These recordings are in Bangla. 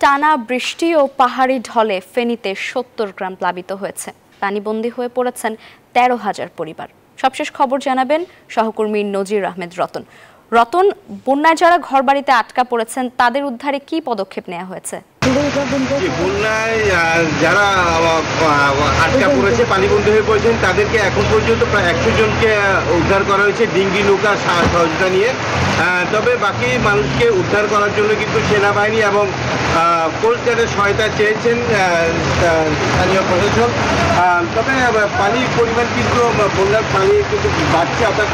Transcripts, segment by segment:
টানা বৃষ্টি ও পাহাড়ি ঢলে ফেনীতে ৭০ গ্রাম প্লাবিত হয়েছে। পানিবন্দী হয়ে পড়েছেন ১৩,০০০ পরিবার। সবশেষ খবর জানাবেন সহকর্মী নজির আহমেদ রতন। রতন, বন্যায় যারা ঘরবাড়িতে আটকা পড়েছেন তাদের উদ্ধারে কি পদক্ষেপ নেওয়া হয়েছে? বন্যায় যারা আটকা পড়েছে, পানিবন্দী হয়ে পড়েছেন, তাদেরকে এখন পর্যন্ত প্রায় ১০০ জনকে উদ্ধার করা হয়েছে ডিঙ্গি নৌকা সহযোগিতা নিয়ে। তবে বাকি মানুষকে উদ্ধার করার জন্য কিন্তু সেনাবাহিনী এবং কোস্ট গার্ডের সহায়তা চেয়েছেন স্থানীয় প্রশাসন। তবে পানির পরিমাণ কিন্তু বন্যার পানি কিন্তু বাড়ছে, অর্থাৎ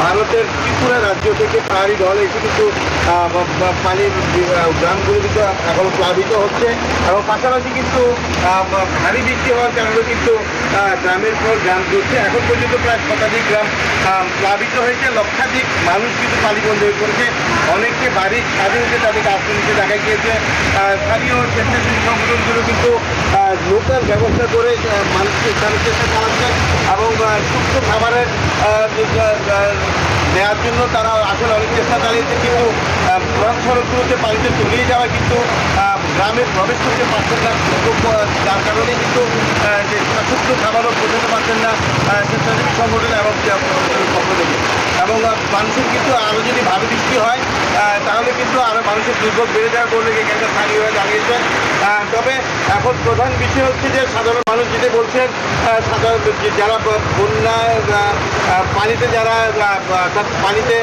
ভারতের ত্রিপুরা রাজ্য থেকে পাহাড়ি ঢল এসে কিন্তু পানির গ্রামগুলো কিন্তু এখনো প্লাবিত হচ্ছে এবং পাশাপাশি কিন্তু ভারী বৃষ্টি হওয়ার কারণে কিন্তু গ্রামের পর গ্রাম ঘুরছে। এখন পর্যন্ত প্রায় শতাধিক গ্রাম প্লাবিত হয়েছে, লক্ষাধিক মানুষ কিন্তু পানিবন্দী হয়ে পড়েছে। অনেককে বাড়ির স্বাধীনতে তাদেরকে আশ্রয় নিতে দেখা গিয়েছে। স্থানীয় স্বেচ্ছাসেবী সংগঠনগুলো কিন্তু নৌকার ব্যবস্থা করে মানুষকে উদ্ধারের চেষ্টা চালাচ্ছে এবং সুস্থ খাবারের নেওয়ার জন্য তারা আসলে অনেক চেষ্টা চালিয়েছে, কিন্তু প্রধান সড়কগুলোতে পানিতে তলিয়ে যাওয়া কিন্তু গ্রামের প্রবেশ করতে পারছেন না, যার কারণে কিন্তু সুস্থ খাবারও পৌঁছাতে পারছেন না স্বেচ্ছাসেবী সংগঠন এবং পক্ষ থেকে। এবং মানুষের কিন্তু আরও যদি ভারী বৃষ্টি হয় তাহলে কিন্তু আরও মানুষের দুর্ভোগ বেড়ে যাওয়ার বলে এখানটা স্থানীয়ভাবে জানিয়েছেন। তবে এখন প্রধান বিষয় হচ্ছে যে সাধারণ মানুষ যেটা বলছেন, যারা বন্যায় পানিতে যারা পানিতে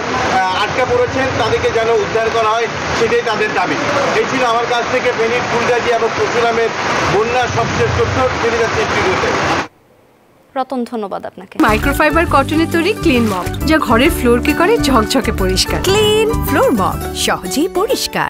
আটকা পড়েছেন তাদেরকে যেন উদ্ধার করা হয়, সেটাই তাদের দাবি। এই ছিল আমার কাছ থেকে ফেনীর ফুলগাজী এবং পরশুরামের বন্যার সবশেষ তথ্য ফেনী যাচ্ছে স্টুডিওতে। রতন, ধন্যবাদ আপনাকে। মাইক্রোফাইবার কটনের তৈরি ক্লিন মপ, যা ঘরের ফ্লোরকে করে ঝকঝকে পরিষ্কার। ক্লিন ফ্লোর মপ, সহজেই পরিষ্কার।